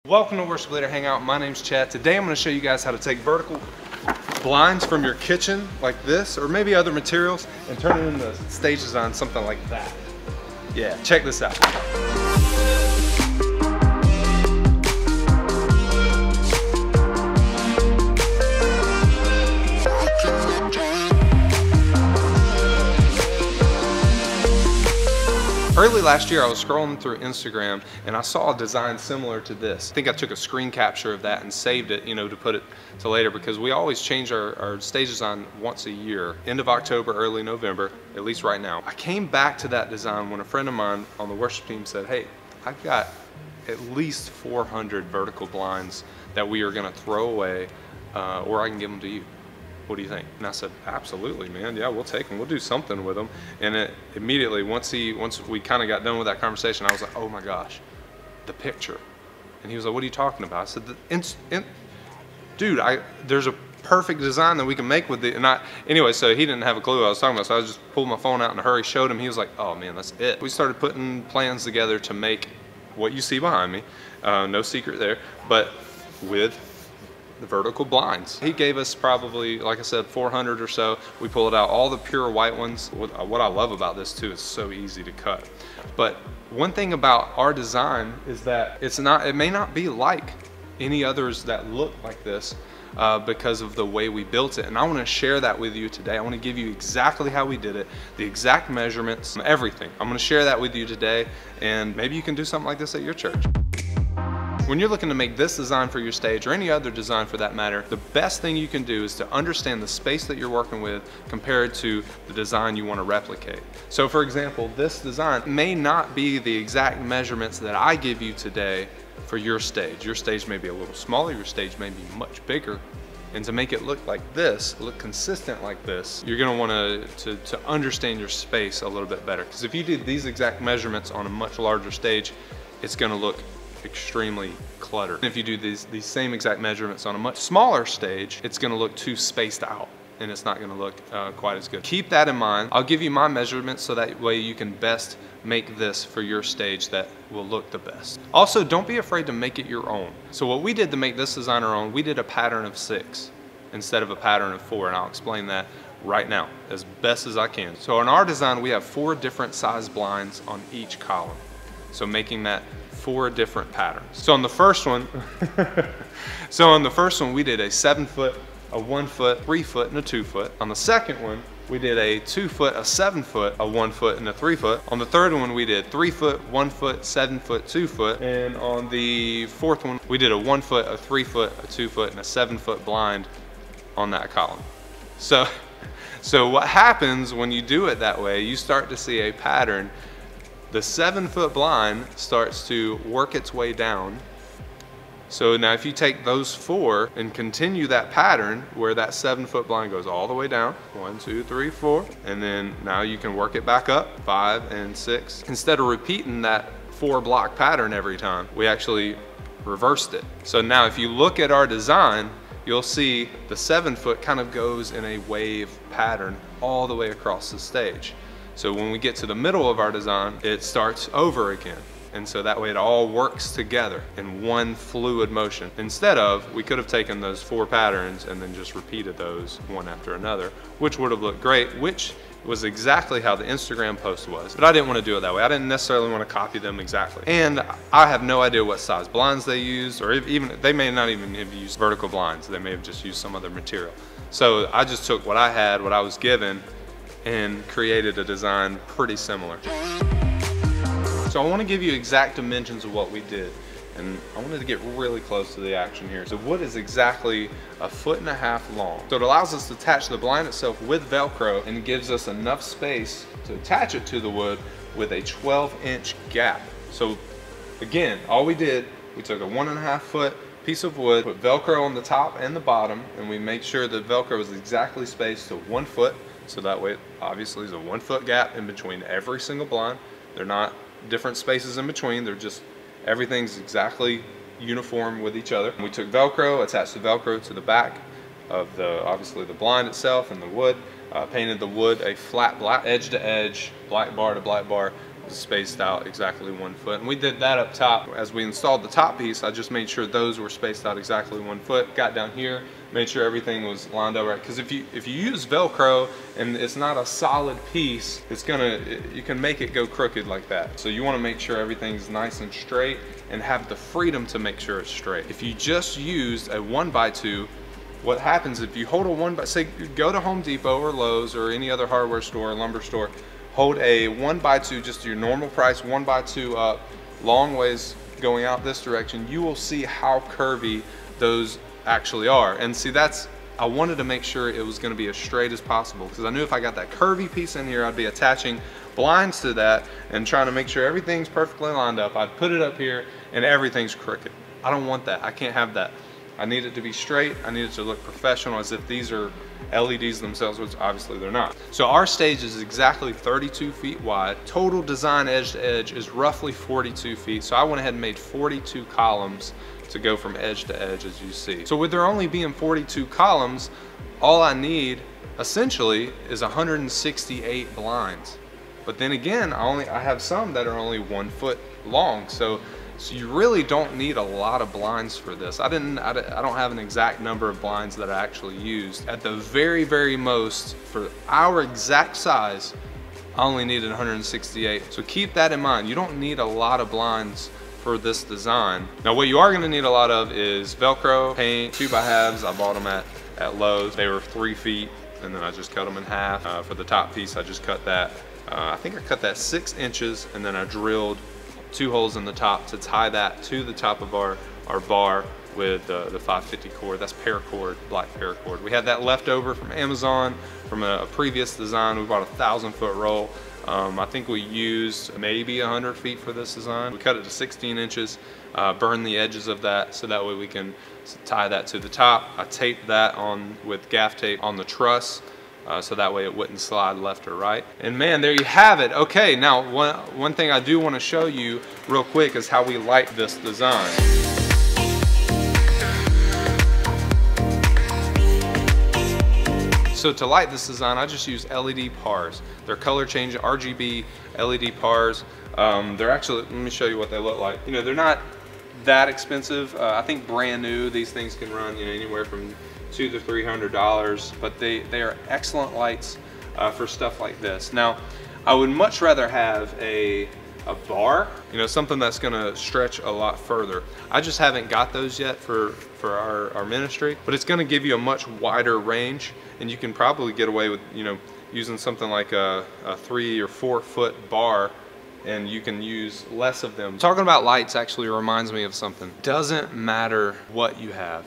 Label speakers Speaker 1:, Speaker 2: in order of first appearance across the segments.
Speaker 1: Welcome to Worship Leader Hangout. My name's Chad. Today I'm going to show you guys how to take vertical blinds from your kitchen like this, or maybe other materials, and turn it into stage design, something like that. Yeah, check this out. Early last year, I was scrolling through Instagram and I saw a design similar to this. I think I took a screen capture of that and saved it, to put it to later, because we always change our stage design once a year. End of October, early November, at least right now. I came back to that design when a friend of mine on the worship team said, hey, I've got at least 400 vertical blinds that we are gonna throw away, or I can give them to you. What do you think? And I said, absolutely, man. Yeah, we'll take them. We'll do something with them. And immediately, once we kind of got done with that conversation, I was like, oh my gosh, the picture. And he was like, what are you talking about? I said, dude, there's a perfect design that we can make with it. And anyway, so he didn't have a clue what I was talking about. So I just pulled my phone out in a hurry, showed him. He was like, oh man, that's it. We started putting plans together to make what you see behind me. No secret there, but with the vertical blinds. He gave us probably, like I said, 400 or so. We pulled out all the pure white ones. What I love about this too, it's so easy to cut. But one thing about our design is that it may not be like any others that look like this because of the way we built it. And I want to share that with you today. I want to give you exactly how we did it, the exact measurements, everything. I'm going to share that with you today, and maybe you can do something like this at your church. When you're looking to make this design for your stage, or any other design for that matter, the best thing you can do is to understand the space that you're working with compared to the design you want to replicate. So for example, this design may not be the exact measurements that I give you today for your stage. Your stage may be a little smaller, your stage may be much bigger. And to make it look like this, look consistent like this, you're gonna wanna to understand your space a little bit better. Because if you did these exact measurements on a much larger stage, it's gonna look extremely cluttered. If you do these same exact measurements on a much smaller stage, it's gonna look too spaced out and it's not gonna look quite as good. Keep that in mind. I'll give you my measurements so that way you can best make this for your stage that will look the best. Also, don't be afraid to make it your own. So what we did to make this design our own, we did a pattern of 6 instead of a pattern of 4, and I'll explain that right now as best as I can. So in our design, we have 4 different size blinds on each column. So making that 4 different patterns. So on the first one, we did a 7 foot, a 1 foot, 3 foot, and a 2 foot. On the second one, we did a 2 foot, a 7 foot, a 1 foot, and a 3 foot. On the third one, we did 3 foot, 1 foot, 7 foot, 2 foot. And on the fourth one, we did a 1 foot, a 3 foot, a 2 foot, and a 7 foot blind on that column. So what happens when you do it that way, you start to see a pattern. The 7 foot blind starts to work its way down. So now if you take those 4 and continue that pattern where that 7 foot blind goes all the way down, 1, 2, 3, 4, and then now you can work it back up, 5 and 6. Instead of repeating that 4 block pattern every time, we actually reversed it. So now if you look at our design, you'll see the 7 foot kind of goes in a wave pattern all the way across the stage. So when we get to the middle of our design, it starts over again. And so that way it all works together in one fluid motion. Instead of, we could have taken those 4 patterns and then just repeated those one after another, which would have looked great, which was exactly how the Instagram post was. But I didn't want to do it that way. I didn't necessarily want to copy them exactly. And I have no idea what size blinds they used, or even, they may not even have used vertical blinds. They may have just used some other material. So I just took what I had, what I was given, and created a design pretty similar. So I want to give you exact dimensions of what we did, and I wanted to get really close to the action here. So wood is exactly 1.5 feet long. So it allows us to attach the blind itself with Velcro and gives us enough space to attach it to the wood with a 12-inch gap. So again, all we did, we took a 1.5 foot piece of wood, put Velcro on the top and the bottom, and we made sure the Velcro was exactly spaced to 1 foot. So that way, obviously, there's a 1 foot gap in between every single blind. They're not different spaces in between. They're just, everything's exactly uniform with each other. And we took Velcro, attached the Velcro to the back of obviously the blind itself and the wood, painted the wood a flat black, edge to edge, black bar to black bar, spaced out exactly 1 foot. And we did that up top. As we installed the top piece, I just made sure those were spaced out exactly 1 foot. Got down here, made sure everything was lined up right. Because if you use Velcro and it's not a solid piece, you can make it go crooked like that. So you want to make sure everything's nice and straight and have the freedom to make sure it's straight. If you just used a 1x2, what happens if you hold a 1x, say go to Home Depot or Lowe's or any other hardware store, lumber store, hold a 1x2, just your normal price 1x2 up, long ways going out this direction, you will see how curvy those actually are. And see, I wanted to make sure it was going to be as straight as possible, because I knew if I got that curvy piece in here, I'd be attaching blinds to that and trying to make sure everything's perfectly lined up. I'd put it up here and everything's crooked. I don't want that. I can't have that. I need it to be straight. I need it to look professional, as if these are LEDs themselves, which obviously they're not. So our stage is exactly 32 feet wide. Total design edge to edge is roughly 42 feet. So I went ahead and made 42 columns to go from edge to edge, as you see. So with there only being 42 columns, all I need essentially is 168 blinds. But then again, I have some that are only 1 foot long. So you really don't need a lot of blinds for this. I don't have an exact number of blinds that I actually used. At the very, very most, for our exact size, I only needed 168. So keep that in mind. You don't need a lot of blinds for this design. Now what you are gonna need a lot of is Velcro, paint, 2x2s. I bought them at Lowe's. They were 3 feet, and then I just cut them in half. For the top piece, I just cut that. I think I cut that 6 inches, and then I drilled 2 holes in the top to tie that to the top of our bar with the 550 cord. That's paracord, black paracord. We had that left over from Amazon from a previous design. We bought a 1,000-foot roll. I think we used maybe 100 feet for this design. We cut it to 16 inches, burned the edges of that so that way we can tie that to the top. I taped that on with gaff tape on the truss. So that way it wouldn't slide left or right. And man, there you have it. Okay, now one thing I do want to show you real quick is how we light this design. So to light this design, I just use LED pars. They're color changing RGB LED pars. They're actually, let me show you what they look like. You know, they're not that expensive. I think brand new, these things can run, you know, anywhere from $200 to $300, but they are excellent lights for stuff like this. Now, I would much rather have a bar, you know, something that's gonna stretch a lot further. I just haven't got those yet for our ministry, but it's gonna give you a much wider range, and you can probably get away with, you know, using something like a 3 or 4 foot bar, and you can use less of them. Talking about lights actually reminds me of something. Doesn't matter what you have.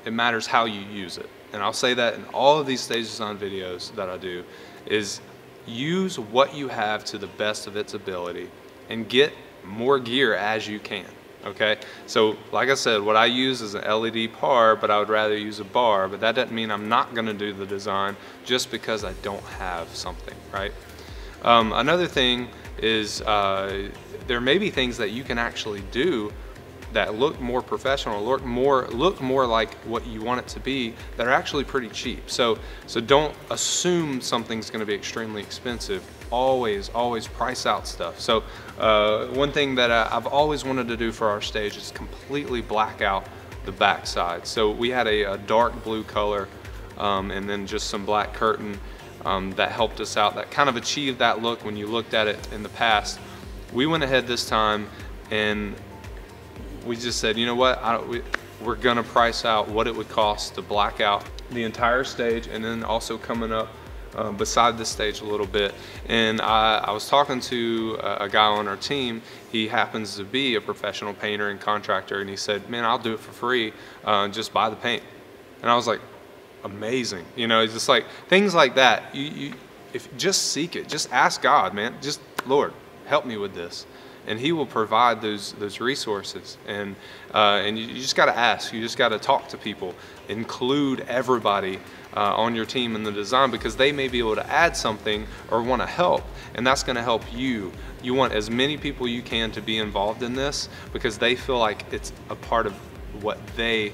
Speaker 1: It matters how you use it. And I'll say that in all of these stage design videos that I do, is use what you have to the best of its ability and get more gear as you can, okay? So like I said, what I use is an LED par, but I would rather use a bar, but that doesn't mean I'm not gonna do the design just because I don't have something, right? Another thing is there may be things that you can actually do that look more professional, look more like what you want it to be, that are actually pretty cheap. So don't assume something's gonna be extremely expensive. Always price out stuff. So one thing that I've always wanted to do for our stage is completely black out the back side. So we had a dark blue color and then just some black curtain that helped us out, that kind of achieved that look when you looked at it in the past. We went ahead this time and we just said, you know what, we're gonna price out what it would cost to black out the entire stage, and then also coming up beside the stage a little bit. And I was talking to a guy on our team. He happens to be a professional painter and contractor, and he said, man, I'll do it for free, just buy the paint. And I was like, amazing. You know, it's just like things like that. If just seek it, just ask God, man, just Lord, help me with this. And He will provide those resources, and you just got to ask. You just got to talk to people, include everybody on your team in the design, because they may be able to add something or want to help, and that's going to help you. You want as many people you can to be involved in this, because they feel like it's a part of what they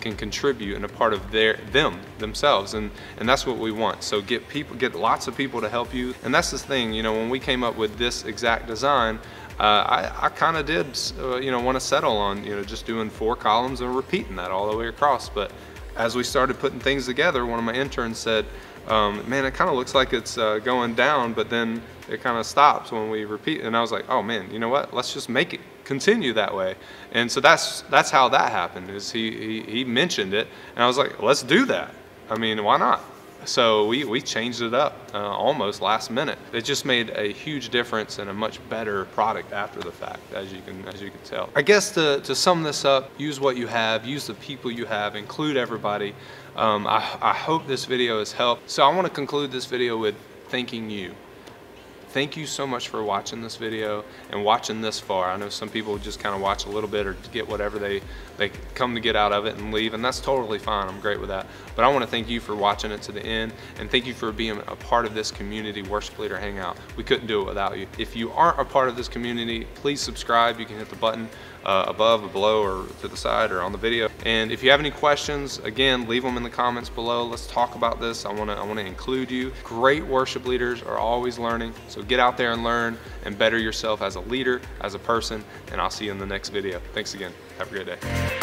Speaker 1: can contribute and a part of themselves, and that's what we want. So get lots of people to help you. And that's the thing, you know, when we came up with this exact design, I kind of did you know, want to settle on, you know, just doing 4 columns and repeating that all the way across. But as we started putting things together, one of my interns said, man, it kind of looks like it's going down, but then it kind of stops when we repeat. And I was like, oh man, you know what, let's just make it continue that way. And so that's how that happened, is he mentioned it, and I was like, let's do that. I mean, why not? So we changed it up almost last minute. It just made a huge difference and a much better product after the fact, as you can tell. I guess to sum this up, use what you have, use the people you have, include everybody. I hope this video has helped. So I want to conclude this video with thanking you. Thank you so much for watching this video and watching this far. I know some people just kind of watch a little bit or get whatever they come to get out of it and leave, and that's totally fine. I'm great with that. But I want to thank you for watching it to the end, and thank you for being a part of this community, Worship Leader Hangout. We couldn't do it without you. If you aren't a part of this community, please subscribe. You can hit the button above or below or to the side or on the video. And if you have any questions, again, leave them in the comments below. Let's talk about this. I want to include you. Great worship leaders are always learning, so get out there and learn and better yourself as a leader, as a person, and I'll see you in the next video. Thanks again. Have a great day.